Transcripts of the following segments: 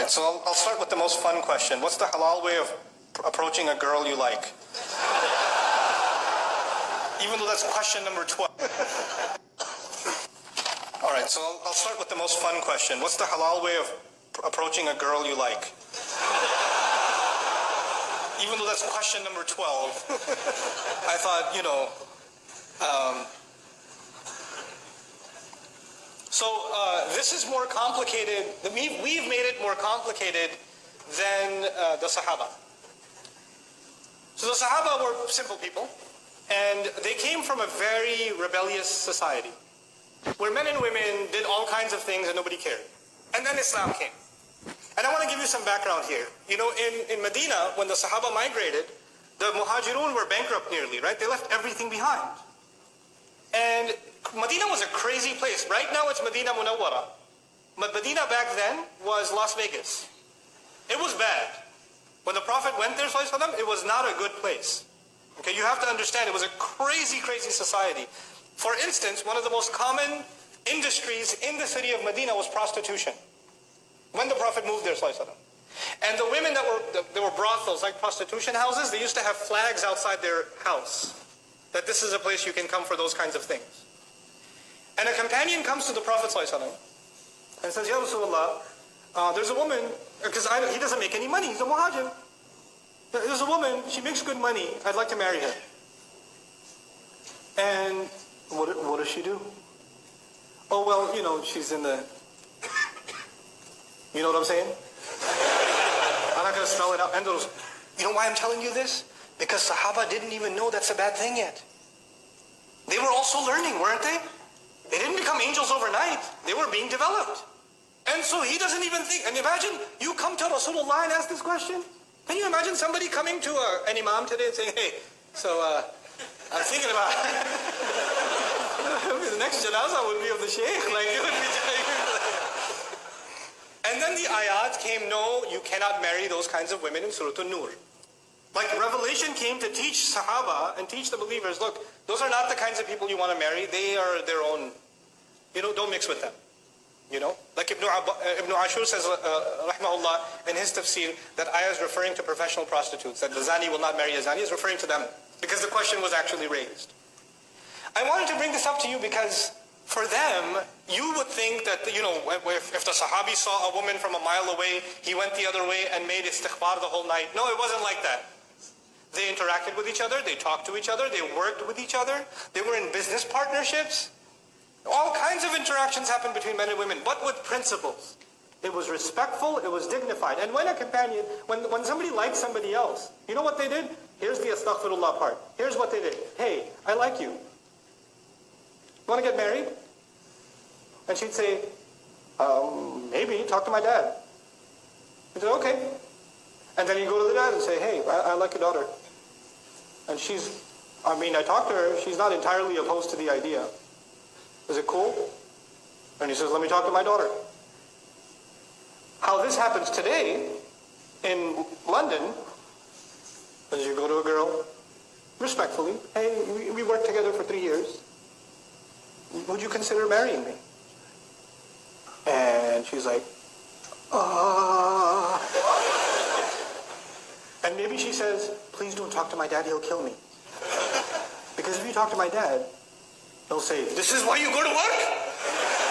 Alright, so I'll start with the most fun question. What's the halal way of approaching a girl you like? Even though that's question number 12. Alright, so I'll start with the most fun question. What's the halal way of approaching a girl you like? Even though that's question number 12, I thought, this is more complicated. We've made it more complicated than the Sahaba. So the Sahaba were simple people, and they came from a very rebellious society, where men and women did all kinds of things and nobody cared. And then Islam came. And I want to give you some background here. In Medina, when the Sahaba migrated, the Muhajirun were bankrupt nearly, right? They left everything behind. And Medina was a crazy place. Right now it's Medina Munawwara. But Medina back then was Las Vegas. It was bad. When the Prophet went there, it was not a good place. Okay, you have to understand, it was a crazy, crazy society. For instance, one of the most common industries in the city of Medina was prostitution. When the Prophet moved there, and the women there were brothels, like prostitution houses, they used to have flags outside their house, that this is a place you can come for those kinds of things. And a companion comes to the Prophet and says, Ya Rasulullah, there's a woman, because he doesn't make any money, he's a muhajir. There's a woman, she makes good money, I'd like to marry her. And what does she do? Oh, well, she's in the... You know what I'm saying? I'm not going to spell it out. And you know why I'm telling you this? Because Sahaba didn't even know that's a bad thing yet. They were also learning, weren't they? They didn't become angels overnight. They were being developed. And so he doesn't even think. And imagine, you come to Rasulullah and ask this question. Can you imagine somebody coming to an imam today and saying, hey, I'm thinking about the next janazah would be of the sheikh. It would be... And then the ayat came, no, you cannot marry those kinds of women in Surah An-Nur. Revelation came to teach Sahaba and teach the believers, look, those are not the kinds of people you want to marry. They are their own, don't mix with them. Like Ibn Ashur says, rahmahullah, in his tafsir, that ayah is referring to professional prostitutes, that the zani will not marry a zani, is referring to them, because the question was actually raised. I wanted to bring this up to you because for them, you would think that, if the Sahabi saw a woman from a mile away, he went the other way and made istighfar the whole night. No, it wasn't like that. They interacted with each other, they talked to each other, they worked with each other, they were in business partnerships. All kinds of interactions happened between men and women, but with principles. It was respectful, it was dignified. And when a companion, when somebody liked somebody else, you know what they did? Here's the astaghfirullah part. Here's what they did. Hey, I like you. Want to get married? And she'd say, maybe, talk to my dad. He'd say, okay. And then he'd go to the dad and say, hey, I like your daughter. And I talked to her, she's not entirely opposed to the idea. Is it cool? And he says, let me talk to my daughter. How this happens today in London is you go to a girl, respectfully, hey, we worked together for 3 years. Would you consider marrying me? And she's like, And maybe she says, please don't talk to my dad, he'll kill me. Because if you talk to my dad, he'll say, this is why you go to work?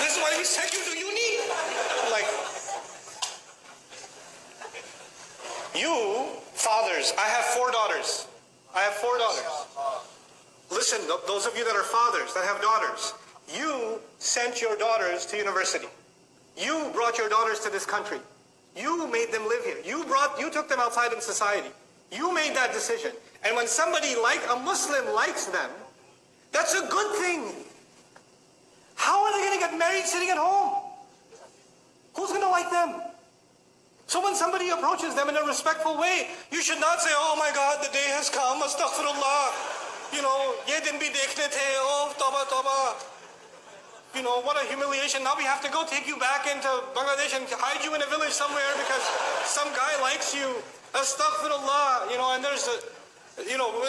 This is why we sent you to uni? You, fathers, I have 4 daughters. Listen, those of you that are fathers, that have daughters, you sent your daughters to university. You brought your daughters to this country. You made them live here. You took them outside in society. You made that decision. And when somebody a Muslim likes them, that's a good thing. How are they going to get married sitting at home? Who's going to like them? So when somebody approaches them in a respectful way, you should not say, oh my God, the day has come, astaghfirullah. Ye din bhi dekhne the, oh, tawbah, tawbah. What a humiliation. Now we have to go take you back into Bangladesh and hide you in a village somewhere because some guy likes you. Astaghfirullah. And there's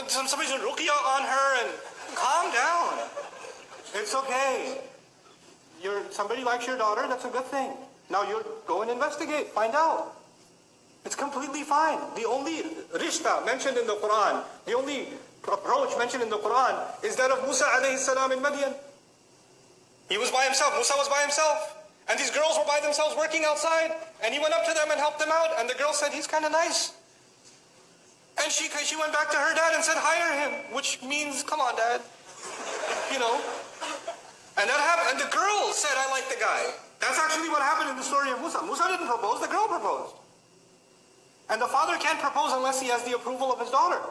somebody's doing ruqya on her, and calm down. It's okay. Somebody likes your daughter, that's a good thing. Now you go and investigate, find out. It's completely fine. The only rishta mentioned in the Quran, the only approach mentioned in the Quran is that of Musa alayhi salam in Madian. He was by himself, Musa was by himself. And these girls were by themselves working outside. And he went up to them and helped them out. And the girl said, he's kind of nice. And she went back to her dad and said, hire him. Which means, come on, Dad. You know. And that happened. And the girl said, I like the guy. That's actually what happened in the story of Musa. Musa didn't propose, the girl proposed. And the father can't propose unless he has the approval of his daughter.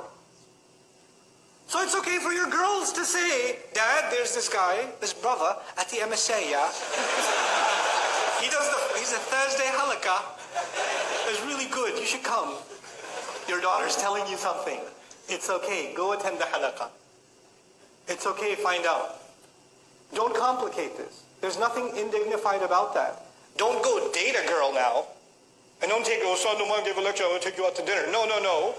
So it's okay for your girls to say, Dad, there's this guy, this brother at the MSA, yeah? He's a Thursday halakha. It's really good, you should come. Your daughter's telling you something. It's okay, go attend the halakha. It's okay, find out. Don't complicate this. There's nothing indignified about that. Don't go date a girl now. And don't take, oh, son, Nouman gave a lecture, I want to take you out to dinner. No, no, no.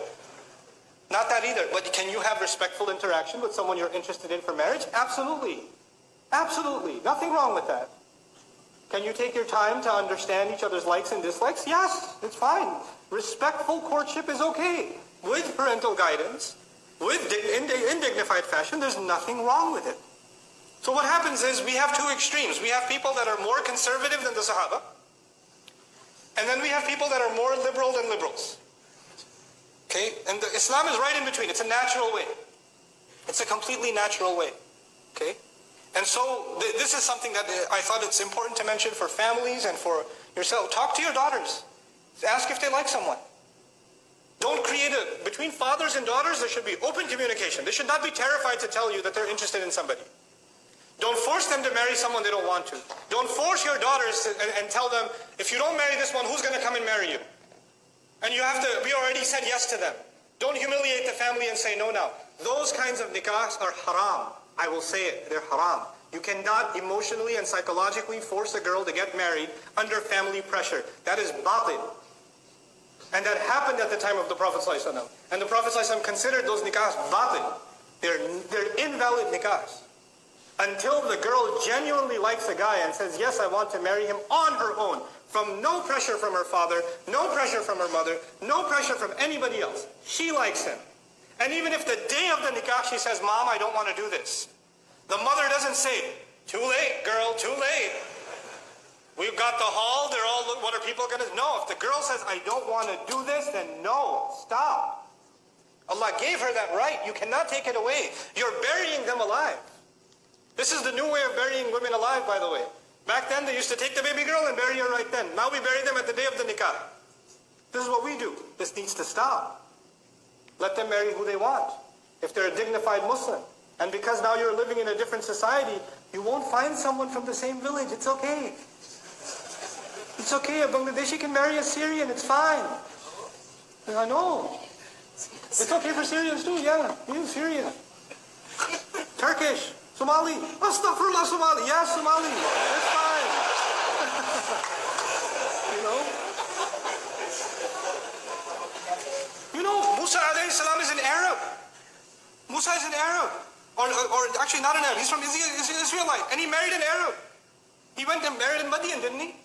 Not that either. But can you have respectful interaction with someone you're interested in for marriage? Absolutely. Absolutely. Nothing wrong with that. Can you take your time to understand each other's likes and dislikes? Yes, it's fine. Respectful courtship is okay. With parental guidance, with in dignified fashion, there's nothing wrong with it. So what happens is we have two extremes. We have people that are more conservative than the Sahaba. And then we have people that are more liberal than liberals. Okay? And Islam is right in between. It's a natural way. It's a completely natural way. Okay? And so this is something that I thought it's important to mention for families and for yourself. Talk to your daughters. Ask if they like someone. Don't create between fathers and daughters, there should be open communication. They should not be terrified to tell you that they're interested in somebody. Don't force them to marry someone they don't want to. Don't force your daughters and tell them, if you don't marry this one, who's going to come and marry you? And we already said yes to them. Don't humiliate the family and say no now. Those kinds of nikahs are haram. I will say it, they're haram. You cannot emotionally and psychologically force a girl to get married under family pressure. That is batil. And that happened at the time of the Prophet ﷺ. And the Prophet ﷺ considered those nikahs batil. They're invalid nikahs. Until the girl genuinely likes a guy and says, yes, I want to marry him on her own, from no pressure from her father, no pressure from her mother, no pressure from anybody else. She likes him. And even if the day of the nikah she says, Mom, I don't want to do this. The mother doesn't say, too late, girl, too late. We've got the hall, they're all, what are people going to... No, if the girl says, I don't want to do this, then no, stop. Allah gave her that right. You cannot take it away. You're burying them alive. This is the new way of burying women alive, by the way. Back then, they used to take the baby girl and bury her right then. Now we bury them at the day of the nikah. This is what we do. This needs to stop. Let them marry who they want, if they're a dignified Muslim. And because now you're living in a different society, you won't find someone from the same village. It's okay. It's okay. A Bangladeshi can marry a Syrian. It's fine. I know. It's okay for Syrians too, yeah. You Syrian. Turkish. Somali. Astaghfirullah, Somali. Yes, Somali. It's fine. You know, Musa alayhi salam is an Arab. Musa is an Arab. Or actually not an Arab. He's from Israelite. And he married an Arab. He went and married in Madian, didn't he?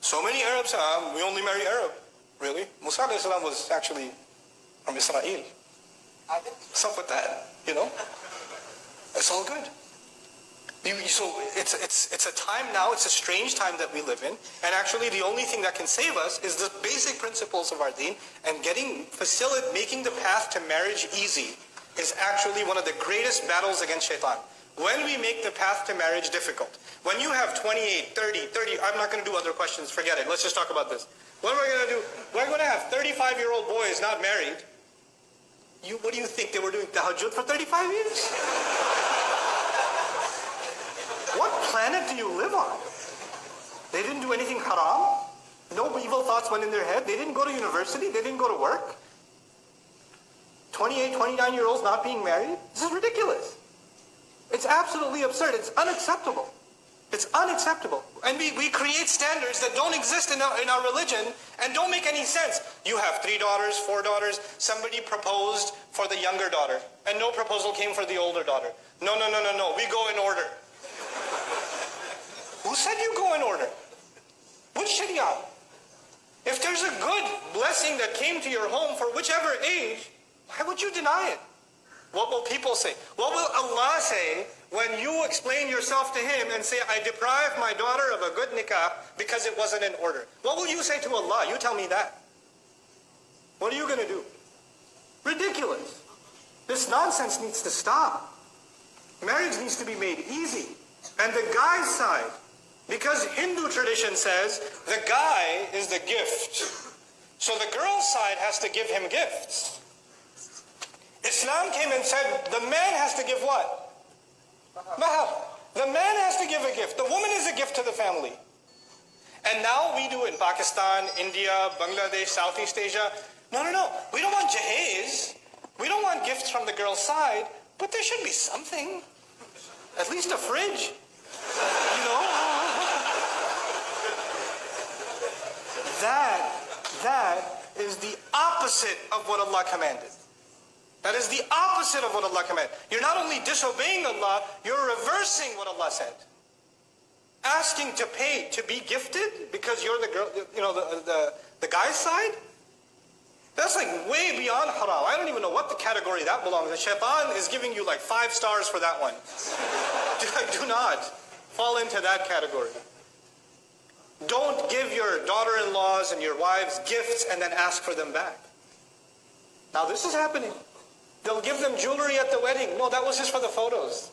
So many Arabs, we only marry Arab. Really? Musa alayhi salam was actually from Israel. What's up with that? You know? It's all good. So it's a time now, it's a strange time that we live in, and actually the only thing that can save us is the basic principles of our deen, and making the path to marriage easy is actually one of the greatest battles against shaitan. When we make the path to marriage difficult, when you have 28, 30, I'm not going to do other questions, forget it, let's just talk about this. What am I going to do? We're going to have 35-year-old boys not married. What do you think, they were doing tahajjud for 35 years? What planet do you live on? They didn't do anything haram. No evil thoughts went in their head. They didn't go to university. They didn't go to work. 28, 29-year-olds not being married. This is ridiculous. It's absolutely absurd. It's unacceptable. It's unacceptable. And we create standards that don't exist in our religion and don't make any sense. You have 3 daughters, 4 daughters. Somebody proposed for the younger daughter, and no proposal came for the older daughter. No. We go in order. Who said you go in order? Which sharia? If there's a good blessing that came to your home for whichever age, why would you deny it? What will people say? What will Allah say when you explain yourself to Him and say, I deprived my daughter of a good nikah because it wasn't in order? What will you say to Allah? You tell me that. What are you going to do? Ridiculous. This nonsense needs to stop. Marriage needs to be made easy. And the guy's side, because Hindu tradition says the guy is the gift. So the girl's side has to give him gifts. Islam came and said the man has to give what? Mahar. The man has to give a gift. The woman is a gift to the family. And now we do in Pakistan, India, Bangladesh, Southeast Asia. No. We don't want jahez. We don't want gifts from the girl's side, but there should be something. At least a fridge. You know? That is the opposite of what Allah commanded. That is the opposite of what Allah commanded. You're not only disobeying Allah, you're reversing what Allah said. Asking to pay to be gifted because you're the girl, you know, the guy's side? That's like way beyond haram. I don't even know what the category that belongs. The shaitan is giving you like 5 stars for that one. Do not fall into that category. Don't give your daughter-in-laws and your wives gifts and then ask for them back. Now this is happening. They'll give them jewelry at the wedding. No, that was just for the photos.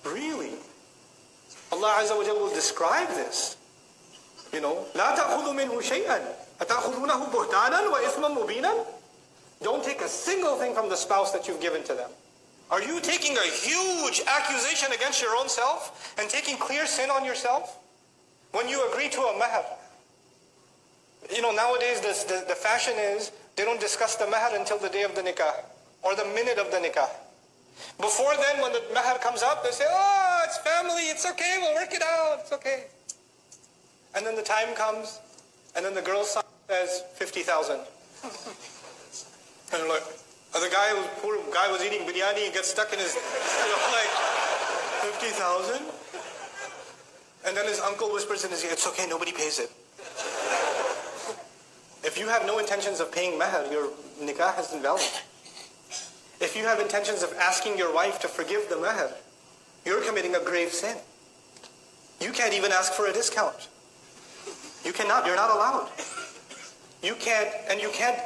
Really? Allah Azza wa Jalla will describe this. You know, لا تأخذوا منه شيئا أتأخذونه بهتانا وإثما مبينا. Don't take a single thing from the spouse that you've given to them. Are you taking a huge accusation against your own self and taking clear sin on yourself? When you agree to a mahar. You know, nowadays the fashion is they don't discuss the mahar until the day of the nikah or the minute of the nikah. Before then, when the mahar comes up, they say, oh, it's family, it's okay, we'll work it out, it's okay. And then the time comes, and then the girl's son says 50,000. And like, the poor guy was eating biryani and gets stuck in his, you know, like, 50,000? And then his uncle whispers in his ear, it's okay, nobody pays it. If you have no intentions of paying mahar, your nikah is invalid. If you have intentions of asking your wife to forgive the mahar, you're committing a grave sin. You can't even ask for a discount. You cannot, you're not allowed. You can't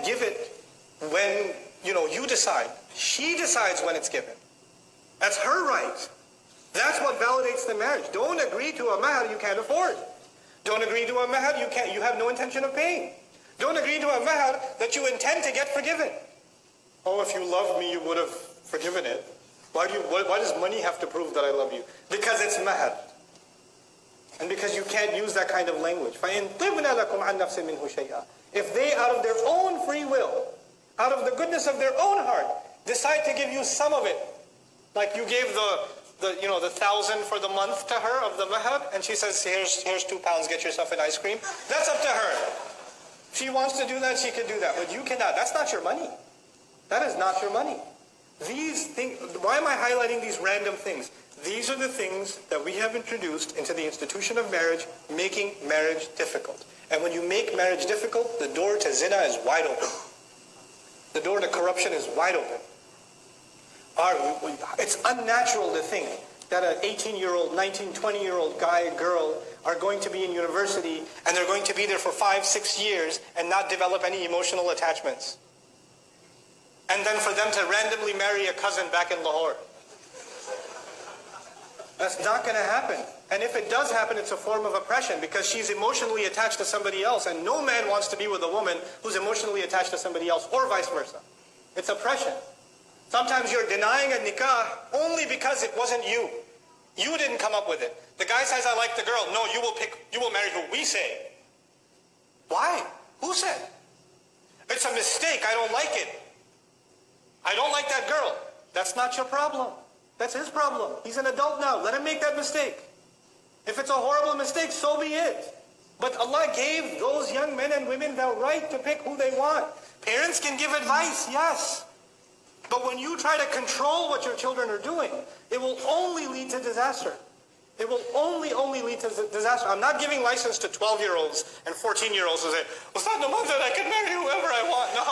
give it when, you know, you decide. She decides when it's given. That's her right. That's what validates the marriage. Don't agree to a mahar you can't afford. Don't agree to a mahar you have no intention of paying. Don't agree to a mahar that you intend to get forgiven. Oh, if you loved me, you would have forgiven it. Why does money have to prove that I love you? Because it's mahar. And because you can't use that kind of language. فَإِن طِبْنَ لَكُمْ عَنْ نَفْسٍ مِّنْهُ شَيْئًا. If they, out of their own free will, out of the goodness of their own heart, decide to give you some of it, like you gave the 1,000 for the month to her of the mahar, and she says, here's 2 pounds, get yourself an ice cream. That's up to her. If she wants to do that, she can do that. But you cannot. That's not your money. That is not your money. These things, why am I highlighting these random things? These are the things that we have introduced into the institution of marriage, making marriage difficult. And when you make marriage difficult, the door to zina is wide open. The door to corruption is wide open. It's unnatural to think that an 18-year-old, 19, 20-year-old guy, girl are going to be in university and they're going to be there for 5, 6 years and not develop any emotional attachments. And then for them to randomly marry a cousin back in Lahore. That's not going to happen. And if it does happen, it's a form of oppression because she's emotionally attached to somebody else, and no man wants to be with a woman who's emotionally attached to somebody else, or vice versa. It's oppression. Sometimes you're denying a nikah only because it wasn't you. You didn't come up with it. The guy says, I like the girl. No, you will marry who we say. Why? Who said? It's a mistake. I don't like it. I don't like that girl. That's not your problem. That's his problem. He's an adult now. Let him make that mistake. If it's a horrible mistake, so be it. But Allah gave those young men and women the right to pick who they want. Parents can give advice, yes. But when you try to control what your children are doing, it will only lead to disaster. It will only lead to disaster. I'm not giving license to 12-year-olds and 14-year-olds who say, Ustad Nouman said I can marry whoever I want. No.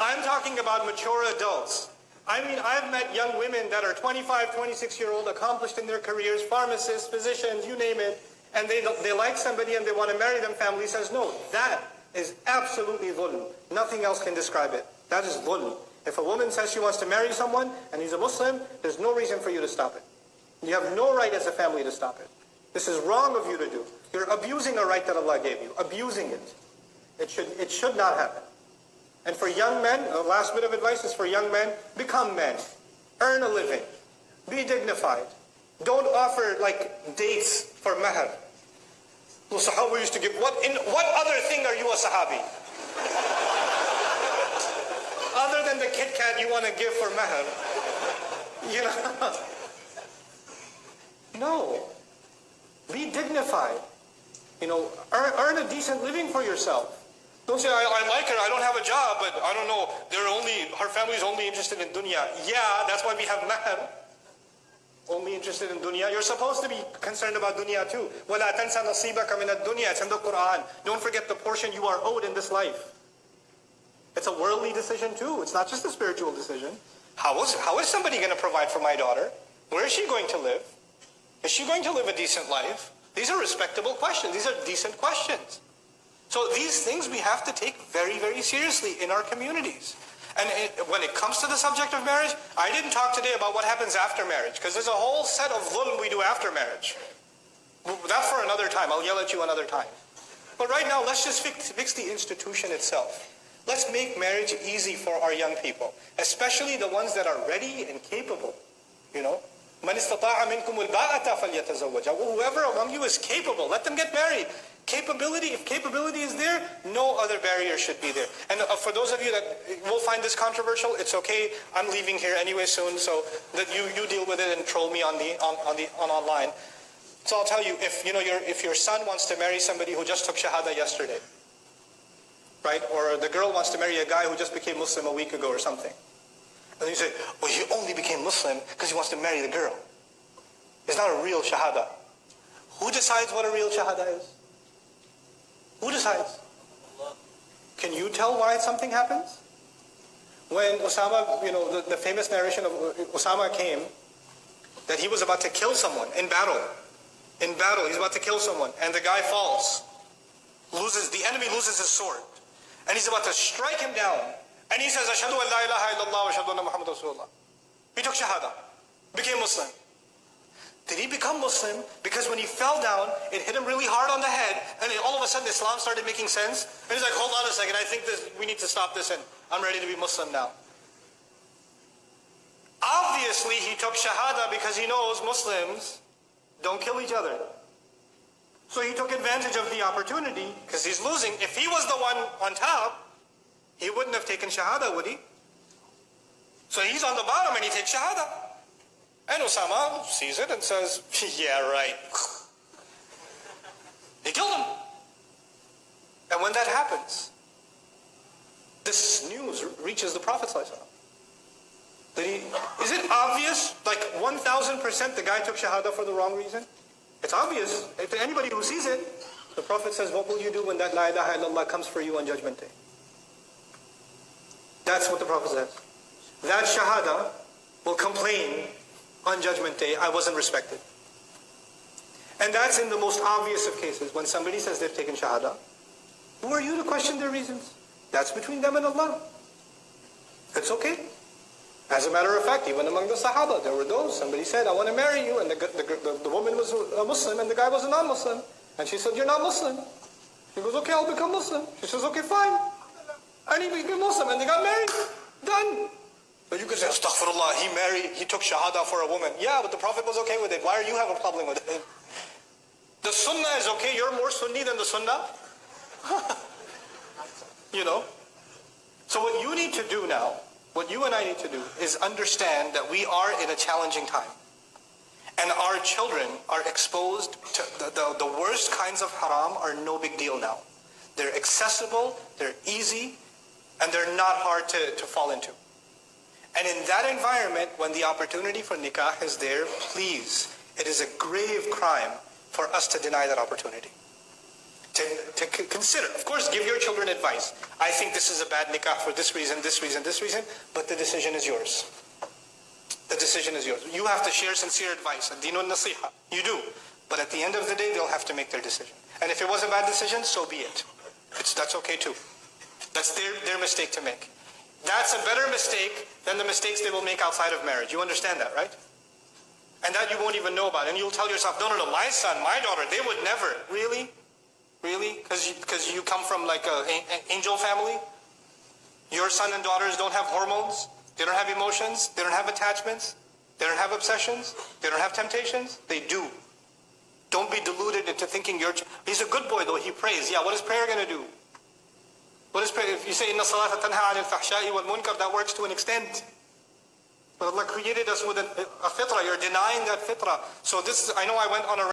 I'm talking about mature adults. I mean, I've met young women that are 25, 26-year-old, accomplished in their careers, pharmacists, physicians, you name it, and they like somebody and they want to marry them. Family says no. That is absolutely dhulm. Nothing else can describe it. That is dhulm. If a woman says she wants to marry someone and he's a Muslim, there's no reason for you to stop it. You have no right as a family to stop it. This is wrong of you to do. You're abusing a right that Allah gave you. Abusing it. It should not happen. And for young men, the last bit of advice is for young men, become men. Earn a living. Be dignified. Don't offer like dates for mahar. The Sahaba used to give, what other thing are you a Sahabi? Other than the Kit Kat you want to give for mahar. You know? No. Be dignified. You know, earn a decent living for yourself. Don't say, I like her, I don't have a job, but I don't know, her family's only interested in dunya. Yeah, that's why we have mahar. Only interested in dunya. You're supposed to be concerned about dunya too. وَلَا تَنْسَ نَصِيبَكَ مِنَ الدُّنْيَا. It's in the Quran. Don't forget the portion you are owed in this life. It's a worldly decision too. It's not just a spiritual decision. How is somebody going to provide for my daughter? Where is she going to live? Is she going to live a decent life? These are respectable questions. These are decent questions. So these things we have to take very, very seriously in our communities. And when it comes to the subject of marriage, I didn't talk today about what happens after marriage, because there's a whole set of dhulm we do after marriage. That's for another time. I'll yell at you another time. But right now, let's just fix the institution itself. Let's make marriage easy for our young people, especially the ones that are ready and capable. You know, مَنِ اسْتَطَاعَ مِنْكُمُ الْبَاءَةَ فَلْيَتَزَوَّجَ. Whoever among you is capable, let them get married. If capability is there, no other barrier should be there. And for those of you that will find this controversial, it's okay. I'm leaving here anyway soon, so that you deal with it and troll me on online. So I'll tell you, if your son wants to marry somebody who just took shahada yesterday, right? Or the girl wants to marry a guy who just became Muslim a week ago or something. And you say, well, he only became Muslim because he wants to marry the girl. It's not a real shahada. Who decides what a real shahada is? Who decides? Can you tell why something happens? When Osama, the famous narration of Osama came, that he was about to kill someone in battle. In battle, he's about to kill someone, and the guy falls. The enemy loses his sword. And he's about to strike him down. And he says, Ashhadu an la ilaha illallah wa ashhadu anna Muhammad Rasulullah. He took shahada, became Muslim. Did he become Muslim? Because when he fell down, it hit him really hard on the head, and all of a sudden Islam started making sense. And he's like, hold on a second, I think we need to stop this, and I'm ready to be Muslim now. Obviously, he took shahada because he knows Muslims don't kill each other. So he took advantage of the opportunity, because he's losing. If he was the one on top, he wouldn't have taken shahada, would he? So he's on the bottom and he takes shahada. And Osama sees it and says, yeah, right. He killed him. And when that happens, this news reaches the Prophet ﷺ. Is it obvious, like 1000% the guy took shahada for the wrong reason? It's obvious. To anybody who sees it, the Prophet says, what will you do when that la ilaha illallah comes for you on Judgment Day? That's what the Prophet says. That shahada will complain on Judgment Day, I wasn't respected. And that's in the most obvious of cases. When somebody says they've taken shahada, who are you to question their reasons? That's between them and Allah. It's okay. As a matter of fact, even among the Sahaba, there were those. Somebody said, I want to marry you. And the woman was a Muslim and the guy was a non-Muslim. And she said, you're not Muslim. He goes, okay, I'll become Muslim. She says, okay, fine. And he became Muslim and they got married. Done. But you could say, astaghfirullah, he took shahada for a woman. Yeah, but the Prophet was okay with it. Why do you have a problem with it? The sunnah is okay. You're more sunni than the sunnah. So what you need to do now, what you and I need to do, is understand that we are in a challenging time. And our children are exposed to the worst kinds of haram are no big deal now. They're accessible, they're easy, and they're not hard to fall into. And in that environment, when the opportunity for nikah is there, please, It is a grave crime for us to deny that opportunity. To consider, of course, give your children advice. I think this is a bad nikah for this reason, this reason, this reason, but the decision is yours. The decision is yours. You have to share sincere advice. Ad-dinun nasiha. You do. But at the end of the day, they'll have to make their decision. And if it was a bad decision, so be it. That's okay too. That's their mistake to make. That's a better mistake than the mistakes they will make outside of marriage. You understand that, right? And that you won't even know about. And you'll tell yourself, no, my son, my daughter, they would never. Really? Really? Because you come from like an angel family? Your son and daughters don't have hormones? They don't have emotions? They don't have attachments? They don't have obsessions? They don't have temptations? They do. Don't be deluded into thinking he's a good boy though, he prays. Yeah, what is prayer going to do? What is prayer? If you say, Inna salata tanha anil fahsha'i wal munkar, that works to an extent. But Allah created us with a fitrah. You're denying that fitrah. So I know I went on a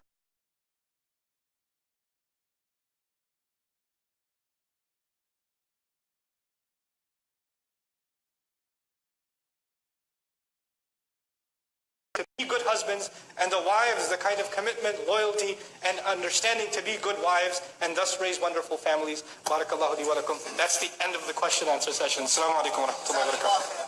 to be good husbands, and the wives, the kind of commitment, loyalty, and understanding to be good wives, and thus raise wonderful families. Barakallahu li wa lakum. That's the end of the question answer session. Assalamu alaikum wa rahmatullahi wa barakatuh.